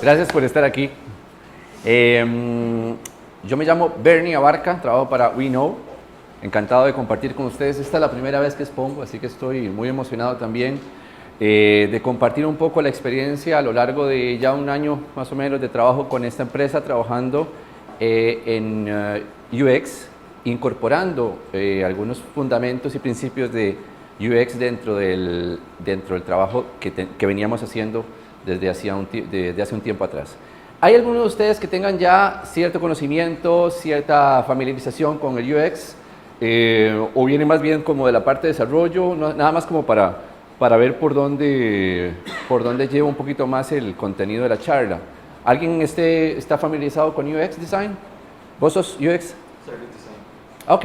Gracias por estar aquí. Yo me llamo Bernie Abarca, trabajo para WeKnow. Encantado de compartir con ustedes. Esta es la primera vez que expongo, así que estoy muy emocionado también de compartir un poco la experiencia a lo largo de ya un año más o menos de trabajo con esta empresa, trabajando en UX, incorporando algunos fundamentos y principios de UX dentro del trabajo que veníamos haciendo desde hace un tiempo atrás. ¿Hay algunos de ustedes que tengan ya cierto conocimiento, cierta familiarización con el UX? ¿O viene más bien como de la parte de desarrollo? Nada más como para ver por dónde lleva un poquito más el contenido de la charla. ¿Alguien está familiarizado con UX Design? ¿Vos sos UX? Service Design. Ok.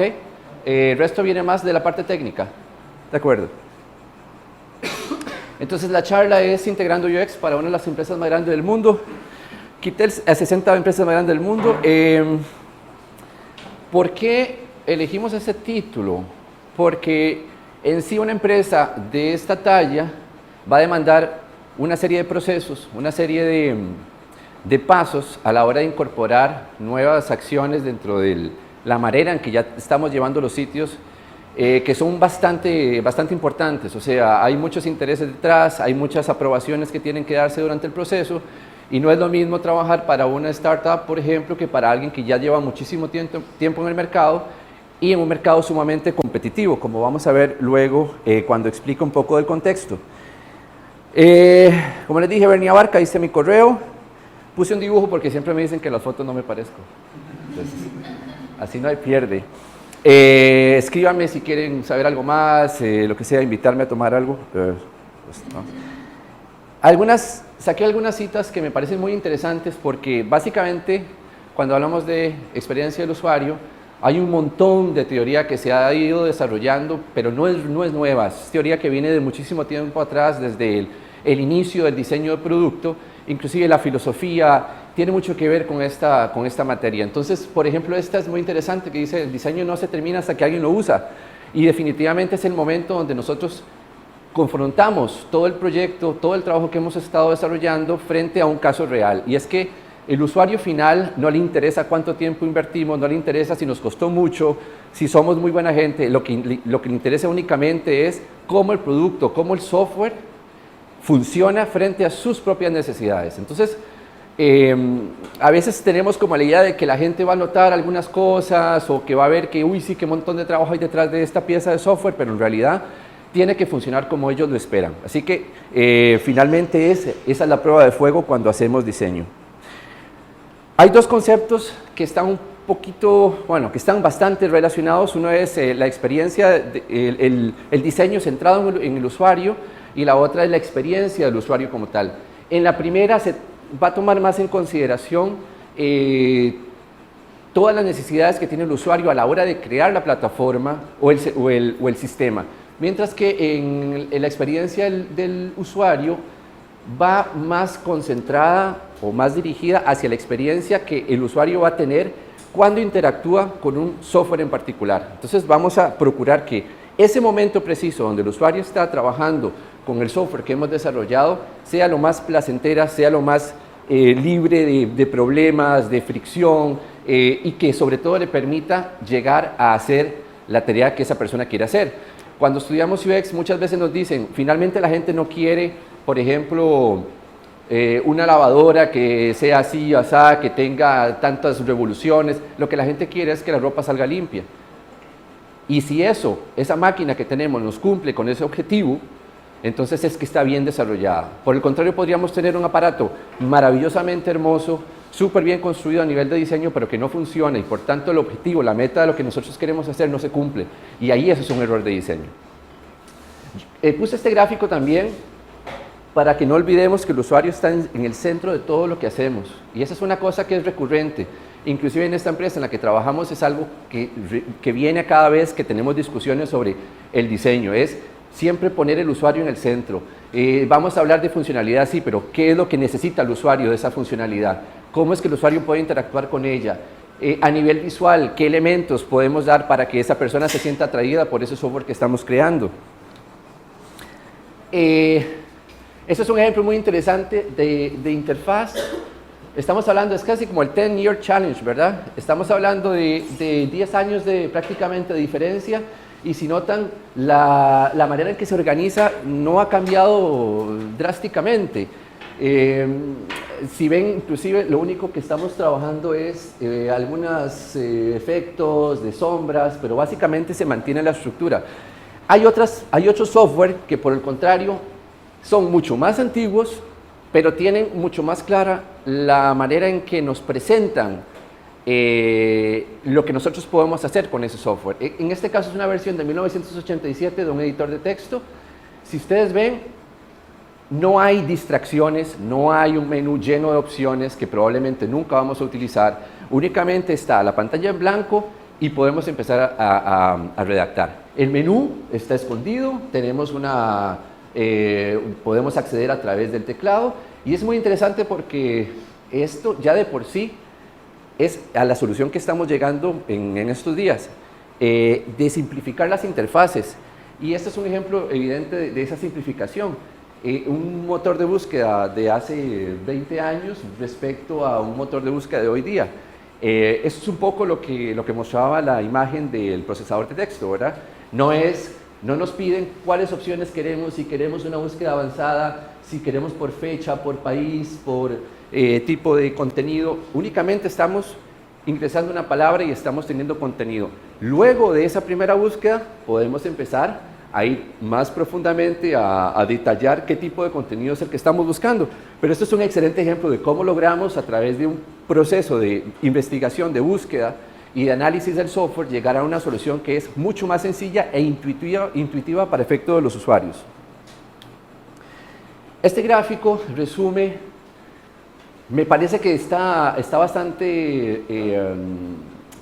El resto viene más de la parte técnica. De acuerdo. Entonces la charla es integrando UX para una de las empresas más grandes del mundo. Kitel, a 60 empresas más grandes del mundo. ¿Por qué elegimos ese título? Porque en sí una empresa de esta talla va a demandar una serie de procesos, una serie de pasos a la hora de incorporar nuevas acciones dentro de la manera en que ya estamos llevando los sitios, que son bastante importantes. O sea, hay muchos intereses detrás, hay muchas aprobaciones que tienen que darse durante el proceso, y no es lo mismo trabajar para una startup, por ejemplo, que para alguien que ya lleva muchísimo tiempo en el mercado y en un mercado sumamente competitivo, como vamos a ver luego cuando explique un poco del contexto. Como les dije, Bernie Abarca, hice mi correo, puse un dibujo porque siempre me dicen que en las fotos no me parezco. Entonces, así no hay pierde. Escríbanme si quieren saber algo más, lo que sea, invitarme a tomar algo. Pues, no. Saqué algunas citas que me parecen muy interesantes porque básicamente cuando hablamos de experiencia del usuario hay un montón de teoría que se ha ido desarrollando, pero no es nueva, es teoría que viene de muchísimo tiempo atrás, desde el inicio del diseño de producto, inclusive la filosofía tiene mucho que ver con esta materia. Entonces, por ejemplo, esta es muy interesante, que dice: el diseño no se termina hasta que alguien lo usa, y definitivamente es el momento donde nosotros confrontamos todo el proyecto, todo el trabajo que hemos estado desarrollando frente a un caso real, y es que el usuario final no le interesa cuánto tiempo invertimos, no le interesa si nos costó mucho, si somos muy buena gente, lo que le interesa únicamente es cómo el producto, cómo el software funciona frente a sus propias necesidades. Entonces, a veces tenemos como la idea de que la gente va a notar algunas cosas o que va a ver que, uy, sí, qué montón de trabajo hay detrás de esta pieza de software, pero en realidad tiene que funcionar como ellos lo esperan. Así que finalmente esa es la prueba de fuego cuando hacemos diseño. Hay dos conceptos que están un poquito, bueno, que están bastante relacionados. Uno es la experiencia, el diseño centrado en el usuario, y la otra es la experiencia del usuario como tal. En la primera se va a tomar más en consideración todas las necesidades que tiene el usuario a la hora de crear la plataforma o el sistema, mientras que en la experiencia del usuario va más concentrada o más dirigida hacia la experiencia que el usuario va a tener cuando interactúa con un software en particular. Entonces vamos a procurar que ese momento preciso donde el usuario está trabajando con el software que hemos desarrollado sea lo más placentera, sea lo más libre de problemas, de fricción, y que sobre todo le permita llegar a hacer la tarea que esa persona quiere hacer. Cuando estudiamos UX muchas veces nos dicen, finalmente la gente no quiere, por ejemplo, una lavadora que sea así o asá, que tenga tantas revoluciones. Lo que la gente quiere es que la ropa salga limpia. Y si esa máquina que tenemos nos cumple con ese objetivo, entonces es que está bien desarrollada. Por el contrario, podríamos tener un aparato maravillosamente hermoso, súper bien construido a nivel de diseño, pero que no funciona, y por tanto el objetivo, la meta de lo que nosotros queremos hacer no se cumple. Y ahí eso es un error de diseño. Puse este gráfico también para que no olvidemos que el usuario está en el centro de todo lo que hacemos. Y esa es una cosa que es recurrente. Inclusive en esta empresa en la que trabajamos es algo que viene a cada vez que tenemos discusiones sobre el diseño. Es siempre poner el usuario en el centro. Vamos a hablar de funcionalidad, sí, pero ¿qué es lo que necesita el usuario de esa funcionalidad? ¿Cómo es que el usuario puede interactuar con ella? A nivel visual, ¿qué elementos podemos dar para que esa persona se sienta atraída por ese software que estamos creando? Este es un ejemplo muy interesante de interfaz estamos hablando, es casi como el 10-year challenge, ¿verdad? Estamos hablando de 10 años de prácticamente de diferencia, y si notan, la manera en que se organiza no ha cambiado drásticamente. Si ven, inclusive lo único que estamos trabajando es algunos efectos de sombras, pero básicamente se mantiene la estructura. Hay otros software que, por el contrario, son mucho más antiguos, pero tienen mucho más clara la manera en que nos presentan lo que nosotros podemos hacer con ese software. En este caso es una versión de 1987 de un editor de texto. Si ustedes ven, no hay distracciones, no hay un menú lleno de opciones que probablemente nunca vamos a utilizar. Únicamente está la pantalla en blanco y podemos empezar a redactar. El menú está escondido, podemos acceder a través del teclado, y es muy interesante porque esto ya de por sí es a la solución que estamos llegando en estos días, de simplificar las interfaces. Y este es un ejemplo evidente de esa simplificación. Un motor de búsqueda de hace 20 años respecto a un motor de búsqueda de hoy día. Eso es un poco lo que mostraba la imagen del procesador de texto, ¿verdad? No nos piden cuáles opciones queremos, si queremos una búsqueda avanzada, si queremos por fecha, por país, por tipo de contenido. Únicamente estamos ingresando una palabra y estamos teniendo contenido. Luego de esa primera búsqueda podemos empezar a ir más profundamente a detallar qué tipo de contenido es el que estamos buscando. Pero esto es un excelente ejemplo de cómo logramos, a través de un proceso de investigación, de búsqueda y de análisis del software, llegar a una solución que es mucho más sencilla e intuitiva para efecto de los usuarios. Este gráfico resume, me parece que está bastante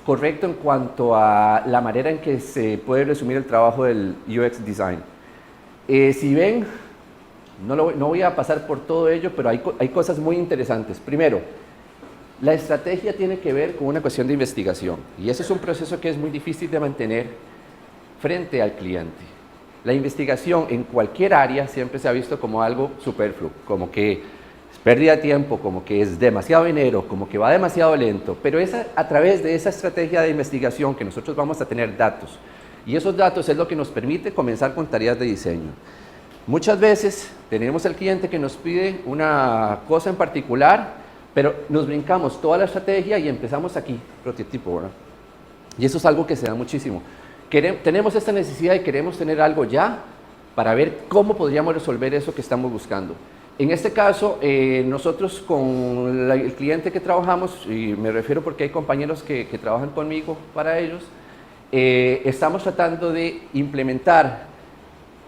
correcto en cuanto a la manera en que se puede resumir el trabajo del UX Design. Si ven, no voy a pasar por todo ello, pero hay cosas muy interesantes. Primero, la estrategia tiene que ver con una cuestión de investigación, y ese es un proceso que es muy difícil de mantener frente al cliente. La investigación en cualquier área siempre se ha visto como algo superfluo, como que es pérdida de tiempo, como que es demasiado dinero, como que va demasiado lento, pero a través de esa estrategia de investigación que nosotros vamos a tener datos, y esos datos es lo que nos permite comenzar con tareas de diseño. Muchas veces tenemos al cliente que nos pide una cosa en particular, pero nos brincamos toda la estrategia y empezamos aquí, prototipo, ¿verdad? Y eso es algo que se da muchísimo. Tenemos esta necesidad y queremos tener algo ya para ver cómo podríamos resolver eso que estamos buscando. En este caso, nosotros con el cliente que trabajamos, y me refiero porque hay compañeros que trabajan conmigo para ellos, estamos tratando de implementar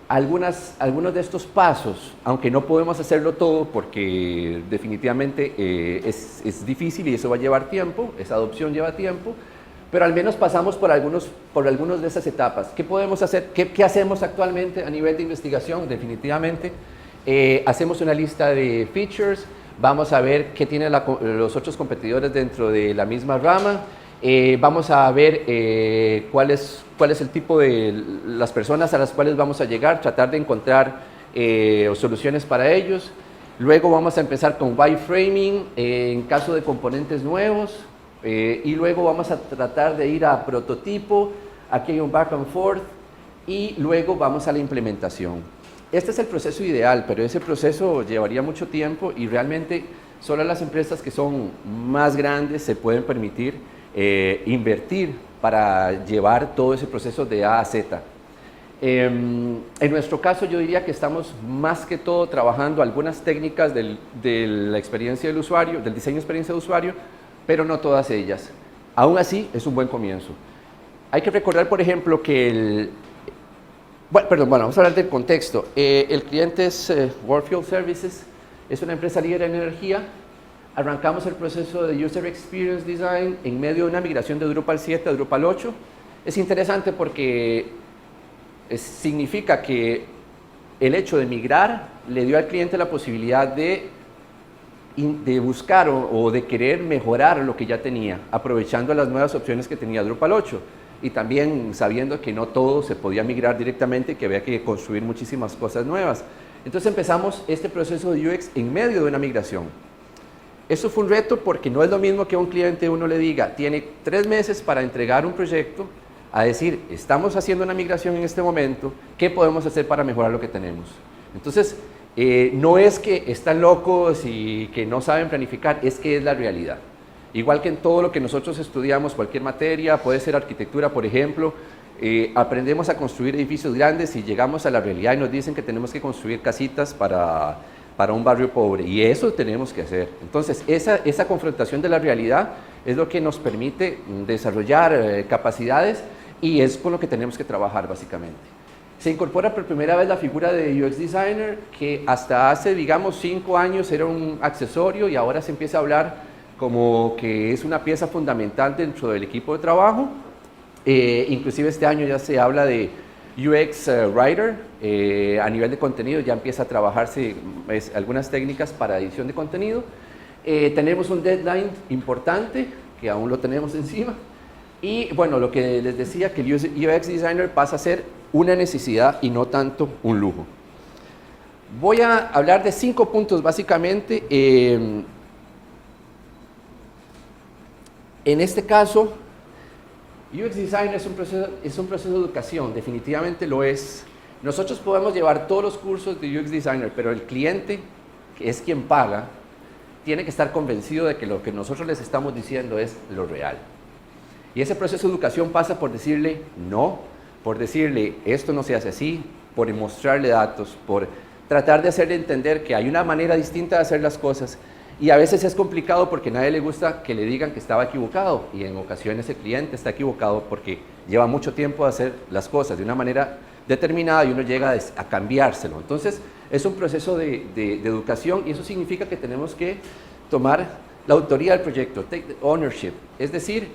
algunos de estos pasos, aunque no podemos hacerlo todo porque definitivamente es difícil y eso va a llevar tiempo, esa adopción lleva tiempo, pero al menos pasamos por algunos de esas etapas. ¿Qué podemos hacer? ¿Qué hacemos actualmente a nivel de investigación? Definitivamente hacemos una lista de features, vamos a ver qué tienen los otros competidores dentro de la misma rama, vamos a ver cuál es el tipo de las personas a las cuales vamos a llegar, tratar de encontrar soluciones para ellos. Luego vamos a empezar con wireframing en caso de componentes nuevos, y luego vamos a tratar de ir a prototipo, aquí hay un back and forth, y luego vamos a la implementación. Este es el proceso ideal, pero ese proceso llevaría mucho tiempo y realmente solo las empresas que son más grandes se pueden permitir invertir para llevar todo ese proceso de A a Z. En nuestro caso yo diría que estamos más que todo trabajando algunas técnicas de la experiencia del usuario, del diseño de experiencia de usuario, pero no todas ellas. Aún así es un buen comienzo. Hay que recordar, por ejemplo, que vamos a hablar del contexto. El cliente es Worldfield Services, es una empresa líder en energía. Arrancamos el proceso de User Experience Design en medio de una migración de Drupal 7 a Drupal 8. Es interesante porque significa que el hecho de migrar le dio al cliente la posibilidad de buscar o de querer mejorar lo que ya tenía, aprovechando las nuevas opciones que tenía Drupal 8. Y también sabiendo que no todo se podía migrar directamente y que había que construir muchísimas cosas nuevas. Entonces empezamos este proceso de UX en medio de una migración. Eso fue un reto porque no es lo mismo que a un cliente uno le diga, tiene 3 meses para entregar un proyecto, a decir, estamos haciendo una migración en este momento, ¿qué podemos hacer para mejorar lo que tenemos? Entonces, no es que están locos y que no saben planificar, es que es la realidad. Igual que en todo lo que nosotros estudiamos, cualquier materia, puede ser arquitectura, por ejemplo, aprendemos a construir edificios grandes y llegamos a la realidad y nos dicen que tenemos que construir casitas para un barrio pobre, y eso tenemos que hacer. Entonces, esa confrontación de la realidad es lo que nos permite desarrollar capacidades, y es con lo que tenemos que trabajar básicamente. Se incorpora por primera vez la figura de UX Designer, que hasta hace, digamos, 5 años era un accesorio, y ahora se empieza a hablar como que es una pieza fundamental dentro del equipo de trabajo. Inclusive este año ya se habla de UX Writer. A nivel de contenido ya empieza a trabajarse algunas técnicas para edición de contenido. Tenemos un deadline importante, que aún lo tenemos encima. Y bueno, lo que les decía, que el UX Designer pasa a ser una necesidad y no tanto un lujo. Voy a hablar de 5 puntos básicamente. En este caso, UX Design es un proceso de educación, definitivamente lo es. Nosotros podemos llevar todos los cursos de UX Designer, pero el cliente, que es quien paga, tiene que estar convencido de que lo que nosotros les estamos diciendo es lo real. Y ese proceso de educación pasa por decirle no, por decirle esto no se hace así, por mostrarle datos, por tratar de hacerle entender que hay una manera distinta de hacer las cosas. Y a veces es complicado porque a nadie le gusta que le digan que estaba equivocado, y en ocasiones el cliente está equivocado porque lleva mucho tiempo de hacer las cosas de una manera determinada y uno llega a cambiárselo. Entonces es un proceso de educación, y eso significa que tenemos que tomar la autoría del proyecto, take the ownership. Es decir,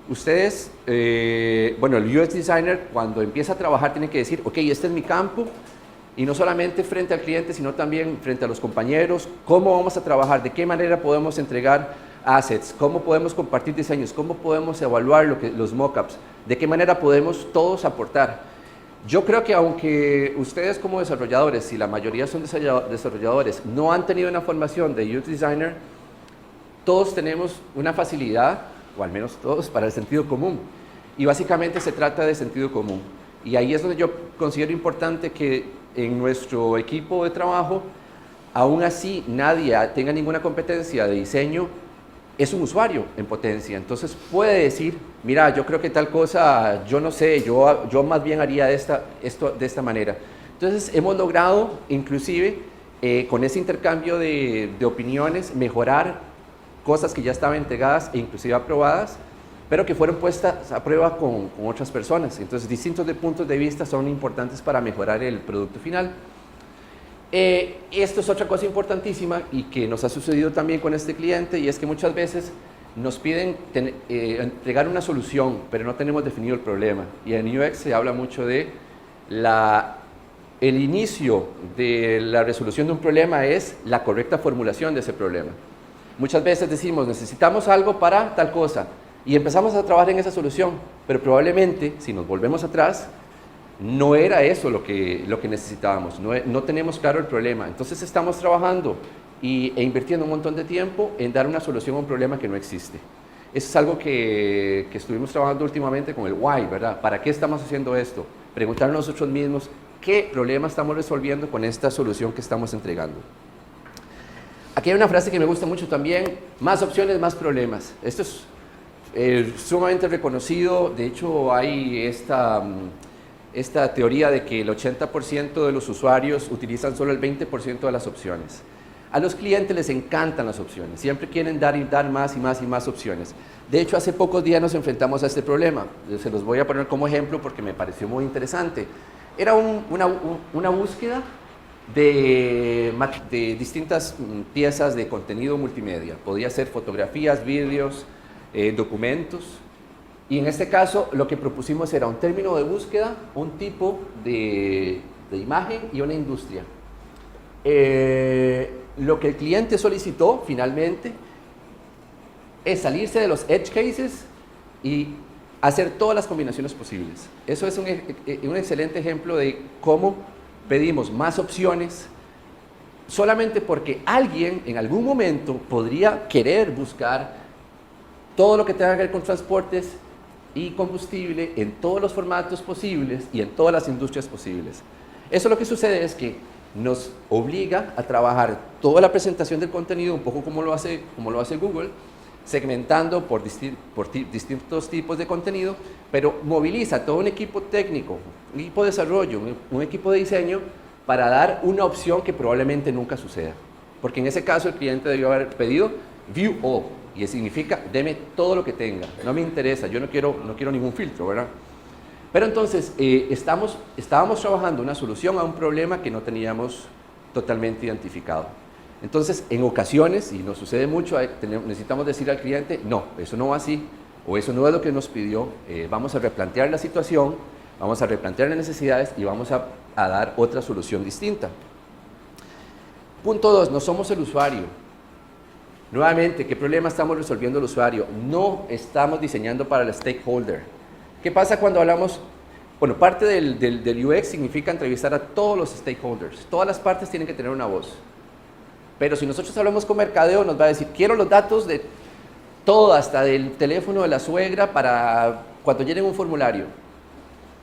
ustedes, bueno, el UX Designer cuando empieza a trabajar tiene que decir, ok, este es mi campo. Y no solamente frente al cliente, sino también frente a los compañeros, cómo vamos a trabajar, de qué manera podemos entregar assets, cómo podemos compartir diseños, cómo podemos evaluar los mockups, de qué manera podemos todos aportar. Yo creo que aunque ustedes como desarrolladores, y la mayoría son desarrolladores, no han tenido una formación de UX Designer, todos tenemos una facilidad, o al menos todos, para el sentido común. Y básicamente se trata de sentido común. Y ahí es donde yo considero importante que en nuestro equipo de trabajo, aún así nadie tenga ninguna competencia de diseño, es un usuario en potencia. Entonces puede decir, mira, yo creo que tal cosa, yo no sé, yo más bien haría esto de esta manera. Entonces hemos logrado, inclusive, con ese intercambio de opiniones, mejorar cosas que ya estaban entregadas e inclusive aprobadas, pero que fueron puestas a prueba con otras personas. Entonces, distintos puntos de vista son importantes para mejorar el producto final. Esto es otra cosa importantísima y que nos ha sucedido también con este cliente, y es que muchas veces nos piden entregar una solución, pero no tenemos definido el problema. Y en UX se habla mucho de el inicio de la resolución de un problema es la correcta formulación de ese problema. Muchas veces decimos, necesitamos algo para tal cosa, y empezamos a trabajar en esa solución, pero probablemente, si nos volvemos atrás, no era eso lo que necesitábamos, no tenemos claro el problema. Entonces estamos trabajando e invirtiendo un montón de tiempo en dar una solución a un problema que no existe. Eso es algo que estuvimos trabajando últimamente con el why, ¿verdad? ¿Para qué estamos haciendo esto? Preguntarnos nosotros mismos qué problema estamos resolviendo con esta solución que estamos entregando. Aquí hay una frase que me gusta mucho también: más opciones, más problemas. Esto es sumamente reconocido. De hecho, hay esta teoría de que el 80% de los usuarios utilizan solo el 20% de las opciones. A los clientes les encantan las opciones, siempre quieren dar y dar más y más y más opciones. De hecho, hace pocos días nos enfrentamos a este problema. Se los voy a poner como ejemplo porque me pareció muy interesante. Era una búsqueda de distintas piezas de contenido multimedia. Podía ser fotografías, vídeos, documentos, y en este caso lo que propusimos era un término de búsqueda, un tipo de imagen y una industria. Lo que el cliente solicitó finalmente es salirse de los edge cases y hacer todas las combinaciones posibles. Eso es un excelente ejemplo de cómo pedimos más opciones solamente porque alguien en algún momento podría querer buscar todo lo que tenga que ver con transportes y combustible en todos los formatos posibles y en todas las industrias posibles. Eso lo que sucede es que nos obliga a trabajar toda la presentación del contenido, un poco como lo hace Google, segmentando por distintos tipos de contenido, pero moviliza todo un equipo técnico, un equipo de desarrollo, un equipo de diseño, para dar una opción que probablemente nunca suceda. Porque en ese caso el cliente debió haber pedido View All, y significa, deme todo lo que tenga, no me interesa, yo no quiero ningún filtro, ¿verdad? Pero entonces, estábamos trabajando una solución a un problema que no teníamos totalmente identificado. Entonces, en ocasiones, y nos sucede mucho, necesitamos decir al cliente, no, eso no va así, o eso no es lo que nos pidió, vamos a replantear la situación, vamos a replantear las necesidades y vamos a dar otra solución distinta. Punto 2, no somos el usuario. Nuevamente, ¿qué problema estamos resolviendo el usuario? No estamos diseñando para el stakeholder. ¿Qué pasa cuando hablamos? Bueno, parte del UX significa entrevistar a todos los stakeholders. Todas las partes tienen que tener una voz. Pero si nosotros hablamos con mercadeo, nos va a decir, quiero los datos de todo, hasta del teléfono de la suegra para cuando llenen un formulario.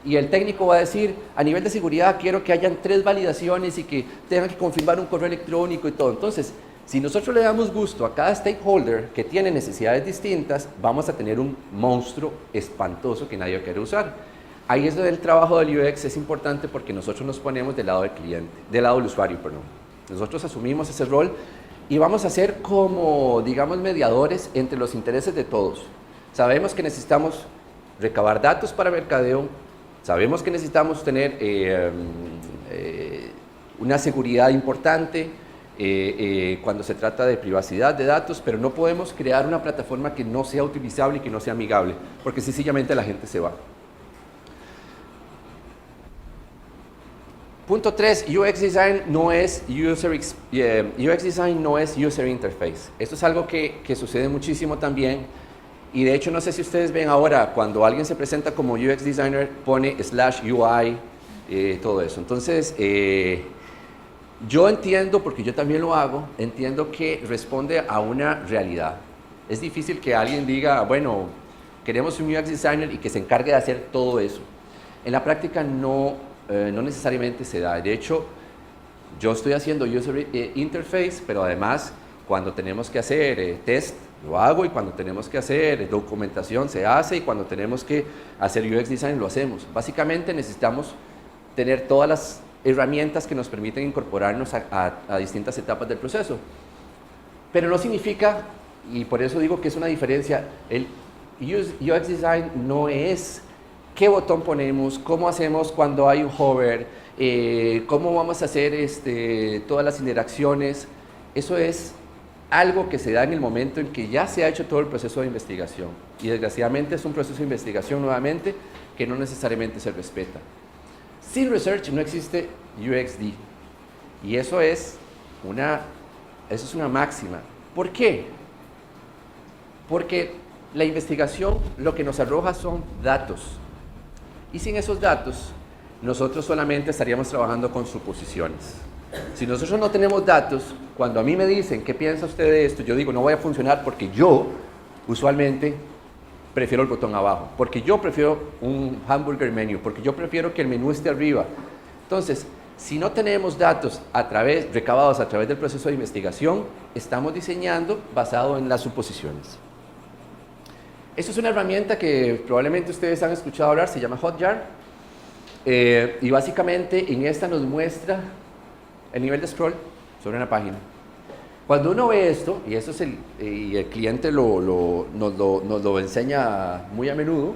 Y el técnico va a decir, a nivel de seguridad, quiero que hayan 3 validaciones y que tengan que confirmar un correo electrónico y todo. Entonces, si nosotros le damos gusto a cada stakeholder que tiene necesidades distintas, vamos a tener un monstruo espantoso que nadie quiere usar. Ahí es donde el trabajo del UX es importante, porque nosotros nos ponemos del lado del cliente, del lado del usuario, perdón. Nosotros asumimos ese rol y vamos a ser como, digamos, mediadores entre los intereses de todos. Sabemos que necesitamos recabar datos para mercadeo, sabemos que necesitamos tener una seguridad importante cuando se trata de privacidad de datos, pero no podemos crear una plataforma que no sea utilizable y que no sea amigable, porque sencillamente la gente se va. Punto 3, UX Design no es User Interface. Esto es algo que sucede muchísimo también, y de hecho no sé si ustedes ven ahora, cuando alguien se presenta como UX Designer, pone /UI, todo eso. Entonces, yo entiendo, porque yo también lo hago, entiendo que responde a una realidad. Es difícil que alguien diga, bueno, queremos un UX Designer y que se encargue de hacer todo eso. En la práctica no necesariamente se da. De hecho, yo estoy haciendo User Interface, pero además, cuando tenemos que hacer test, lo hago, y cuando tenemos que hacer documentación, se hace, y cuando tenemos que hacer UX Design, lo hacemos. Básicamente necesitamos tener todas las herramientas que nos permiten incorporarnos a distintas etapas del proceso. Pero no significa, y por eso digo que es una diferencia, el UX Design no es qué botón ponemos, cómo hacemos cuando hay un hover, cómo vamos a hacer todas las interacciones. Eso es algo que se da en el momento en que ya se ha hecho todo el proceso de investigación. Y desgraciadamente es un proceso de investigación nuevamente que no necesariamente se respeta. Sin research no existe UXD, y eso es una máxima. ¿Por qué? Porque la investigación lo que nos arroja son datos, y sin esos datos nosotros solamente estaríamos trabajando con suposiciones. Si nosotros no tenemos datos, cuando a mí me dicen ¿qué piensa usted de esto?, yo digo no voy a funcionar, porque yo usualmente prefiero el botón abajo, porque yo prefiero un hamburger menu, porque yo prefiero que el menú esté arriba. Entonces, si no tenemos datos recabados a través del proceso de investigación, estamos diseñando basado en las suposiciones. Esto es una herramienta que probablemente ustedes han escuchado hablar, se llama Hotjar, y básicamente en esta nos muestra el nivel de scroll sobre una página. Cuando uno ve esto, y eso es y el cliente nos lo enseña muy a menudo,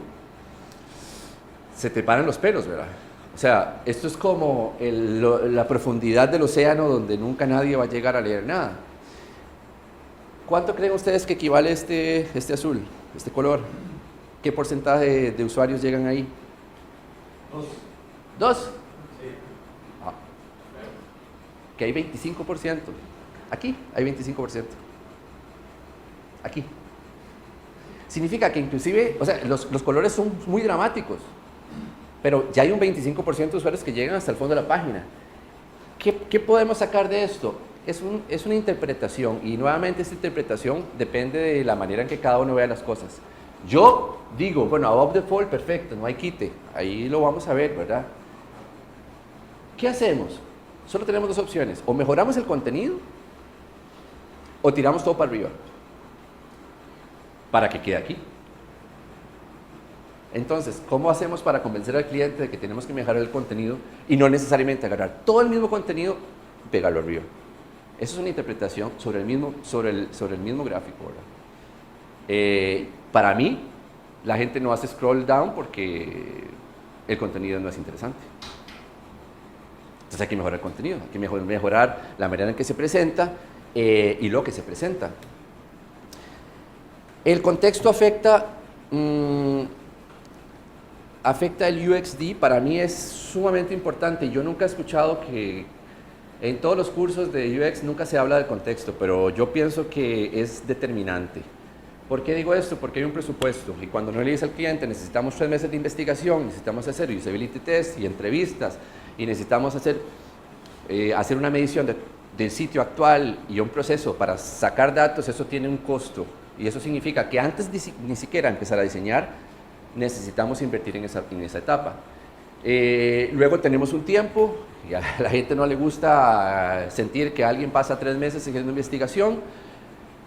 se te paran los pelos, ¿verdad? O sea, esto es como la profundidad del océano, donde nunca nadie va a llegar a leer nada. ¿Cuánto creen ustedes que equivale este azul, este color? ¿Qué porcentaje de usuarios llegan ahí? 2. Sí. Ah. Que hay 25%. Aquí hay 25%. Aquí. Significa que inclusive, o sea, los colores son muy dramáticos, pero ya hay un 25% de usuarios que llegan hasta el fondo de la página. ¿Qué podemos sacar de esto? es una interpretación, y nuevamente esta interpretación depende de la manera en que cada uno vea las cosas. Yo digo, bueno, above the fold, perfecto, no hay quite, ahí lo vamos a ver, ¿verdad? ¿Qué hacemos? Solo tenemos dos opciones, o mejoramos el contenido, o tiramos todo para arriba, para que quede aquí. Entonces, ¿cómo hacemos para convencer al cliente de que tenemos que mejorar el contenido y no necesariamente agarrar todo el mismo contenido y pegarlo arriba? Eso es una interpretación sobre el mismo gráfico, ¿verdad? Para mí, la gente no hace scroll down porque el contenido no es interesante. Entonces hay que mejorar el contenido, hay que mejorar la manera en que se presenta y lo que se presenta. El contexto afecta el UXD, para mí es sumamente importante. Yo nunca he escuchado que en todos los cursos de UX nunca se habla del contexto, pero yo pienso que es determinante. ¿Por qué digo esto? Porque hay un presupuesto y cuando no le dice al cliente necesitamos 3 meses de investigación, necesitamos hacer usability test y entrevistas y necesitamos hacer una medición del sitio actual y un proceso para sacar datos, eso tiene un costo y eso significa que antes ni siquiera empezar a diseñar necesitamos invertir en esa etapa. Luego tenemos un tiempo y a la gente no le gusta sentir que alguien pasa 3 meses haciendo investigación.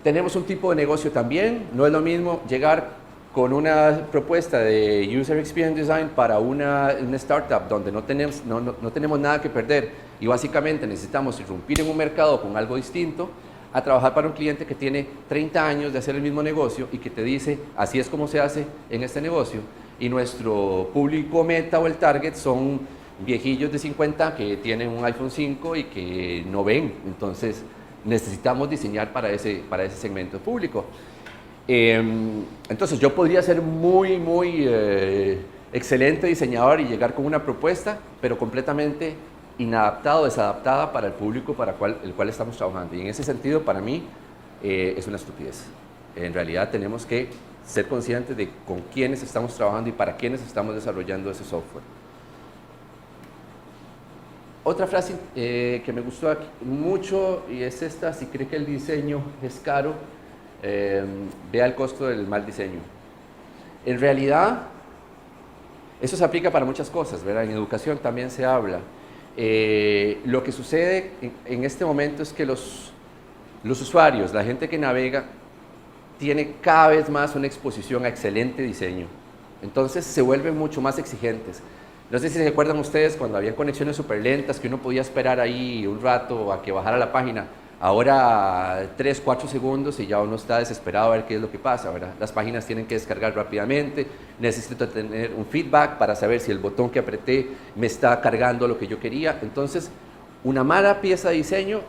Tenemos un tipo de negocio también, no es lo mismo llegar con una propuesta de User Experience Design para una startup donde no tenemos nada que perder y básicamente necesitamos irrumpir en un mercado con algo distinto, a trabajar para un cliente que tiene 30 años de hacer el mismo negocio y que te dice, así es como se hace en este negocio, y nuestro público meta o el target son viejillos de 50 que tienen un iPhone 5 y que no ven, entonces necesitamos diseñar para ese segmento público. Entonces yo podría ser muy excelente diseñador y llegar con una propuesta, pero completamente inadaptado, desadaptada para el público para el cual estamos trabajando. Y en ese sentido, para mí, es una estupidez. En realidad tenemos que ser conscientes de con quiénes estamos trabajando y para quiénes estamos desarrollando ese software. Otra frase que me gustó mucho y es esta: si cree que el diseño es caro, vea el costo del mal diseño. En realidad, eso se aplica para muchas cosas, ¿verdad? En educación también se habla. Lo que sucede en este momento es que los usuarios, la gente que navega, tiene cada vez más una exposición a excelente diseño. Entonces se vuelven mucho más exigentes. No sé si se acuerdan ustedes cuando había conexiones súper lentas que uno podía esperar ahí un rato a que bajara la página. Ahora 3, 4 segundos y ya uno está desesperado a ver qué es lo que pasa, ¿verdad? Las páginas tienen que descargar rápidamente, necesito tener un feedback para saber si el botón que apreté me está cargando lo que yo quería. Entonces, una mala pieza de diseño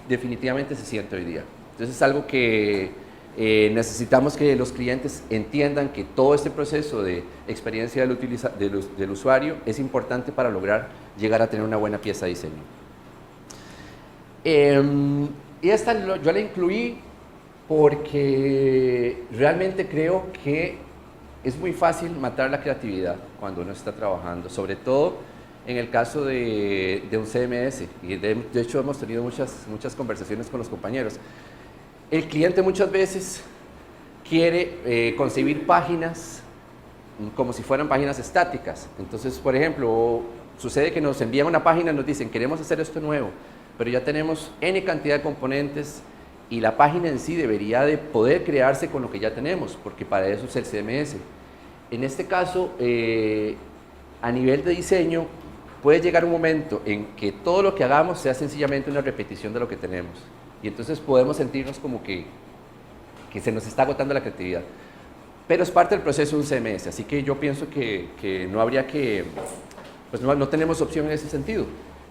definitivamente se siente hoy día. Entonces es algo que necesitamos que los clientes entiendan que todo este proceso de experiencia del usuario es importante para lograr llegar a tener una buena pieza de diseño. Y esta yo la incluí porque realmente creo que es muy fácil matar la creatividad cuando uno está trabajando, sobre todo en el caso de un CMS, y de hecho hemos tenido muchas conversaciones con los compañeros. El cliente muchas veces quiere concebir páginas como si fueran páginas estáticas. Entonces, por ejemplo, sucede que nos envían una página y nos dicen, queremos hacer esto nuevo, pero ya tenemos N cantidad de componentes y la página en sí debería de poder crearse con lo que ya tenemos, porque para eso es el CMS. En este caso, a nivel de diseño, puede llegar un momento en que todo lo que hagamos sea sencillamente una repetición de lo que tenemos. Y entonces podemos sentirnos como que se nos está agotando la creatividad. Pero es parte del proceso de un CMS, así que yo pienso que no habría que, pues no tenemos opción en ese sentido.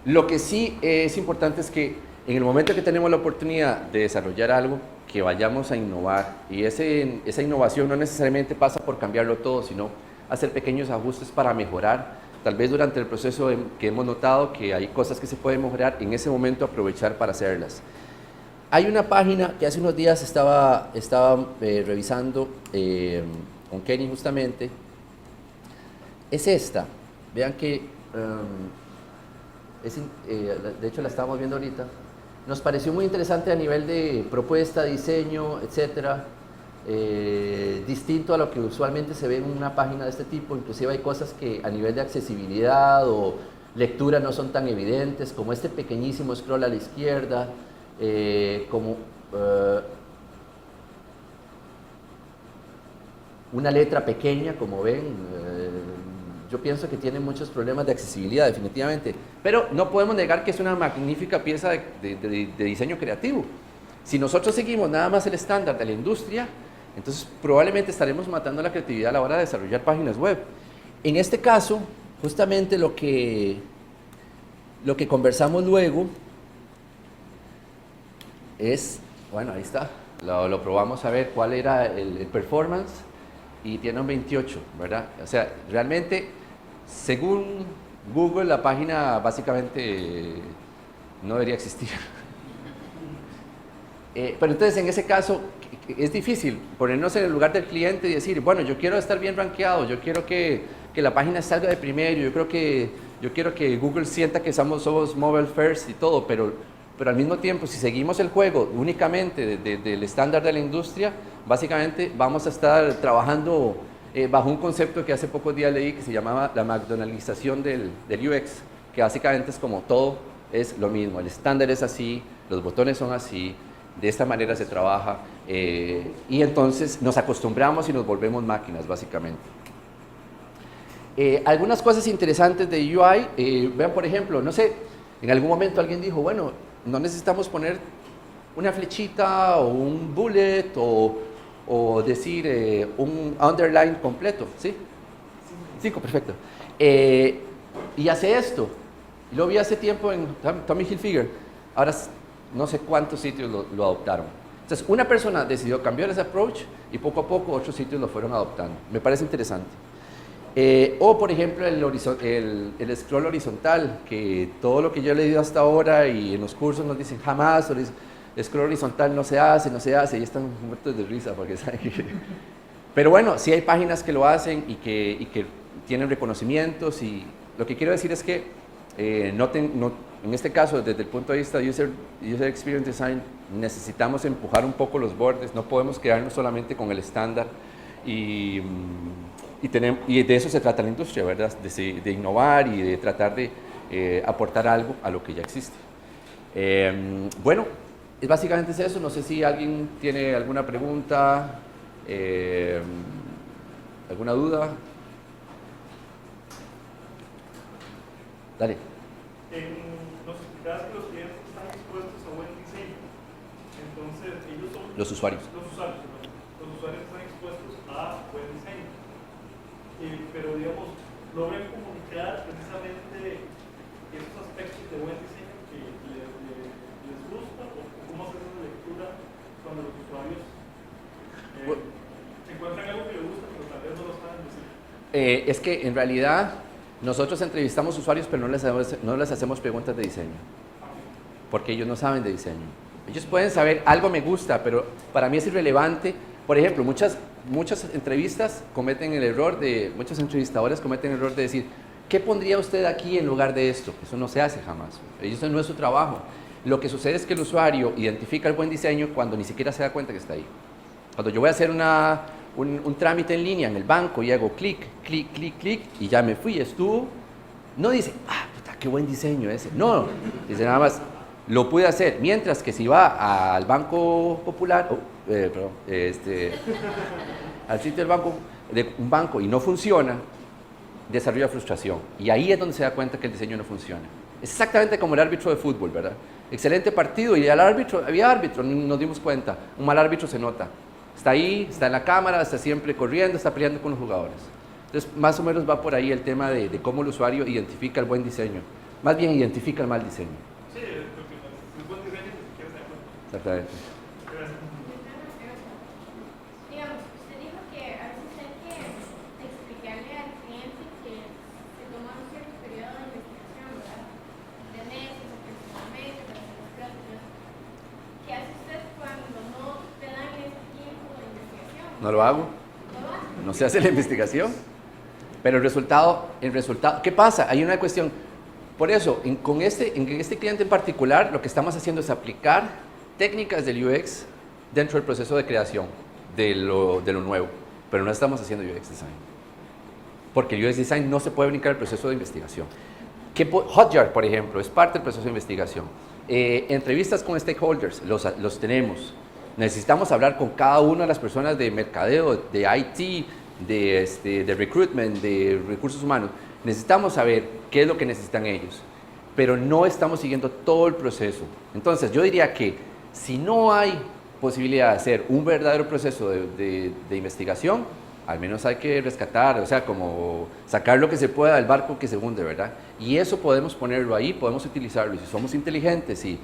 Lo que sí es importante es que en el momento que tenemos la oportunidad de desarrollar algo, que vayamos a innovar. Y esa innovación no necesariamente pasa por cambiarlo todo, sino hacer pequeños ajustes para mejorar. Tal vez durante el proceso que hemos notado que hay cosas que se pueden mejorar, en ese momento aprovechar para hacerlas. Hay una página que hace unos días estaba revisando con Kenny justamente. Es esta. Vean que, de hecho la estamos viendo ahorita. Nos pareció muy interesante a nivel de propuesta, diseño, etcétera. Distinto a lo que usualmente se ve en una página de este tipo. Inclusive hay cosas que a nivel de accesibilidad o lectura no son tan evidentes, como este pequeñísimo scroll a la izquierda, como una letra pequeña, como ven. Yo pienso que tiene muchos problemas de accesibilidad, definitivamente, pero no podemos negar que es una magnífica pieza de diseño creativo. Si nosotros seguimos nada más el estándar de la industria, entonces probablemente estaremos matando la creatividad a la hora de desarrollar páginas web. En este caso, justamente lo que conversamos luego es, bueno, ahí está, lo probamos a ver cuál era el performance, y tiene un 28, ¿verdad? O sea, realmente, según Google, la página básicamente no debería existir. Pero entonces, en ese caso, es difícil ponernos en el lugar del cliente y decir, bueno, yo quiero estar bien rankeado, yo quiero que la página salga de primero, yo quiero que Google sienta que somos mobile first y todo, pero al mismo tiempo, si seguimos el juego únicamente del estándar de la industria, básicamente vamos a estar trabajando bajo un concepto que hace pocos días leí que se llamaba la McDonaldización del UX, que básicamente es como todo es lo mismo, el estándar es así, los botones son así, de esta manera se trabaja, y entonces nos acostumbramos y nos volvemos máquinas, básicamente. Algunas cosas interesantes de UI, vean por ejemplo, no sé, en algún momento alguien dijo, bueno, no necesitamos poner una flechita o un bullet o decir un underline completo, ¿sí? 5, perfecto. Y hace esto. Lo vi hace tiempo en Tommy Hilfiger. Ahora no sé cuántos sitios lo adoptaron. Entonces, una persona decidió cambiar ese approach y poco a poco otros sitios lo fueron adoptando. Me parece interesante. O, por ejemplo, el scroll horizontal, que todo lo que yo he leído hasta ahora y en los cursos nos dicen jamás, el scroll horizontal no se hace, y están muertos de risa porque saben que... Pero bueno, sí hay páginas que lo hacen y que tienen reconocimientos, y lo que quiero decir es que en este caso, desde el punto de vista de User Experience Design, necesitamos empujar un poco los bordes, no podemos quedarnos solamente con el estándar y de eso se trata la industria, ¿verdad? De innovar y de tratar de aportar algo a lo que ya existe. Bueno, básicamente es eso. No sé si alguien tiene alguna pregunta, alguna duda. Dale. Nos explicabas que los clientes están expuestos a buen diseño. Entonces, ellos son... Los usuarios. Los usuarios están expuestos a buen diseño. Pero, digamos, logran comunicar precisamente esos aspectos de buen diseño que les gusta, o cómo hacer una lectura cuando los usuarios encuentran algo que les gusta, pero tal vez no lo saben decir. Es que en realidad nosotros entrevistamos usuarios, pero no les hacemos preguntas de diseño, porque ellos no saben de diseño. Ellos pueden saber, algo me gusta, pero para mí es irrelevante. Por ejemplo, muchas entrevistas cometen el error muchos entrevistadores cometen el error de decir, ¿qué pondría usted aquí en lugar de esto? Eso no se hace jamás. Eso no es su trabajo. Lo que sucede es que el usuario identifica el buen diseño cuando ni siquiera se da cuenta que está ahí. Cuando yo voy a hacer un trámite en línea en el banco y hago clic, clic, clic, clic, y ya me fui, estuvo, no dice, puta, qué buen diseño ese. No, dice nada más, lo pude hacer. Mientras que si va al Banco Popular, al sitio del banco, de un banco, y no funciona, desarrolla frustración. Y ahí es donde se da cuenta que el diseño no funciona. Es exactamente como el árbitro de fútbol, ¿verdad? Excelente partido, y había árbitro, nos dimos cuenta. Un mal árbitro se nota. Está ahí, está en la cámara, está siempre corriendo, está peleando con los jugadores. Entonces, más o menos va por ahí el tema de cómo el usuario identifica el buen diseño. Más bien identifica el mal diseño. Sí, porque el buen diseño ni siquiera se da cuenta. Exactamente. Gracias. Digamos, usted dijo que a veces hay que explicarle al cliente que se toma un cierto periodo de investigación, ¿verdad? De meses aproximadamente para hacer las prácticas. ¿Qué hace usted cuando no te dan ese tiempo de investigación? No lo hago. ¿No lo hace? No se hace la investigación. Pero el resultado, ¿qué pasa? Hay una cuestión. Por eso, en este cliente en particular, lo que estamos haciendo es aplicar técnicas del UX dentro del proceso de creación de lo nuevo, pero no estamos haciendo UX design. Porque el UX design no se puede brincar el proceso de investigación. Hotjar, por ejemplo, es parte del proceso de investigación. Entrevistas con stakeholders, los tenemos. Necesitamos hablar con cada una de las personas de mercadeo, de IT, de recruitment, de recursos humanos. Necesitamos saber qué es lo que necesitan ellos, pero no estamos siguiendo todo el proceso. Entonces, yo diría que si no hay posibilidad de hacer un verdadero proceso de investigación, al menos hay que rescatar, o sea, como sacar lo que se pueda del barco que se hunde, ¿verdad? Y eso podemos ponerlo ahí, podemos utilizarlo. Y si somos inteligentes y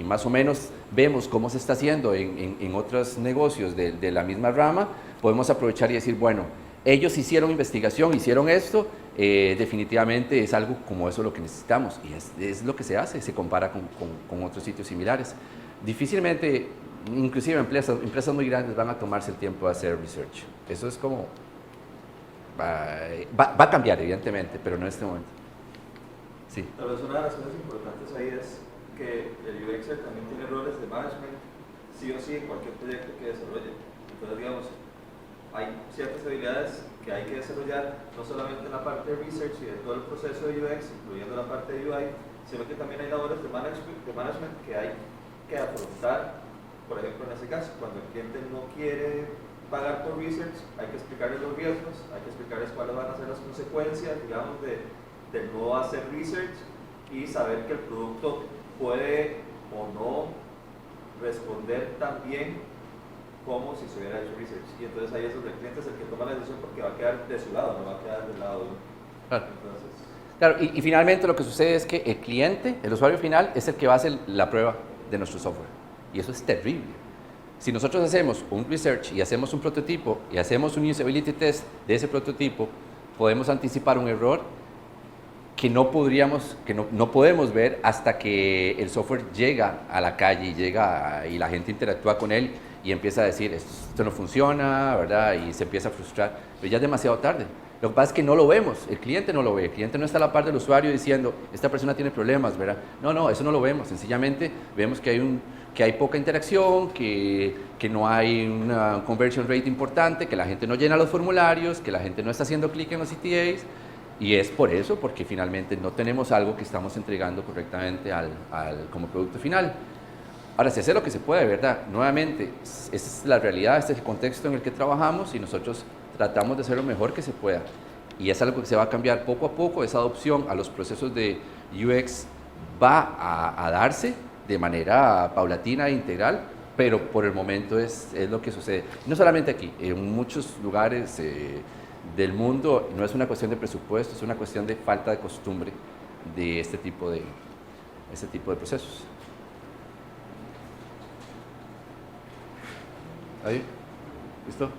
más o menos vemos cómo se está haciendo en otros negocios de la misma rama, podemos aprovechar y decir, bueno, ellos hicieron investigación, hicieron esto, definitivamente es algo como eso lo que necesitamos. Y es lo que se hace, se compara con otros sitios similares. Difícilmente, inclusive empresas muy grandes van a tomarse el tiempo de hacer research. Eso es como, va a cambiar evidentemente, pero no en este momento. Sí. Tal vez una de las cosas importantes ahí es que el UXer también tiene roles de management, sí o sí, en cualquier proyecto que desarrolle. Entonces, digamos, hay ciertas habilidades que hay que desarrollar, no solamente en la parte de research y de todo el proceso de UX, incluyendo la parte de UI, sino que también hay labores de management que hay que afrontar. Por ejemplo, en ese caso, cuando el cliente no quiere pagar por research, hay que explicarles los riesgos, hay que explicarles cuáles van a ser las consecuencias, digamos, de no hacer research y saber que el producto puede o no responder tan bien como si se hubiera hecho research. Y entonces ahí es donde el cliente es el que toma la decisión porque va a quedar de su lado, no va a quedar del lado de uno. Claro. Entonces, Claro, y finalmente lo que sucede es que el cliente, el usuario final, es el que va a hacer la prueba de nuestro software. Y eso es terrible. Si nosotros hacemos un research y hacemos un prototipo y hacemos un usability test de ese prototipo, podemos anticipar un error que no podemos ver hasta que el software llega a la calle y la gente interactúa con él y empieza a decir, esto no funciona, ¿verdad? Y se empieza a frustrar, pero ya es demasiado tarde. Lo que pasa es que no lo vemos, el cliente no lo ve, el cliente no está a la par del usuario diciendo, esta persona tiene problemas, ¿verdad? No, eso no lo vemos, sencillamente vemos que hay poca interacción, que no hay una conversion rate importante, que la gente no llena los formularios, que la gente no está haciendo clic en los CTAs, y es por eso, porque finalmente no tenemos algo que estamos entregando correctamente como producto final. Ahora, se hace lo que se puede, ¿verdad? Nuevamente, esa es la realidad, este es el contexto en el que trabajamos y nosotros tratamos de hacer lo mejor que se pueda. Y es algo que se va a cambiar poco a poco, esa adopción a los procesos de UX va a darse de manera paulatina e integral, pero por el momento es lo que sucede. No solamente aquí, en muchos lugares del mundo no es una cuestión de presupuesto, es una cuestión de falta de costumbre de este tipo de procesos. ¿Ahí? ¿Listo?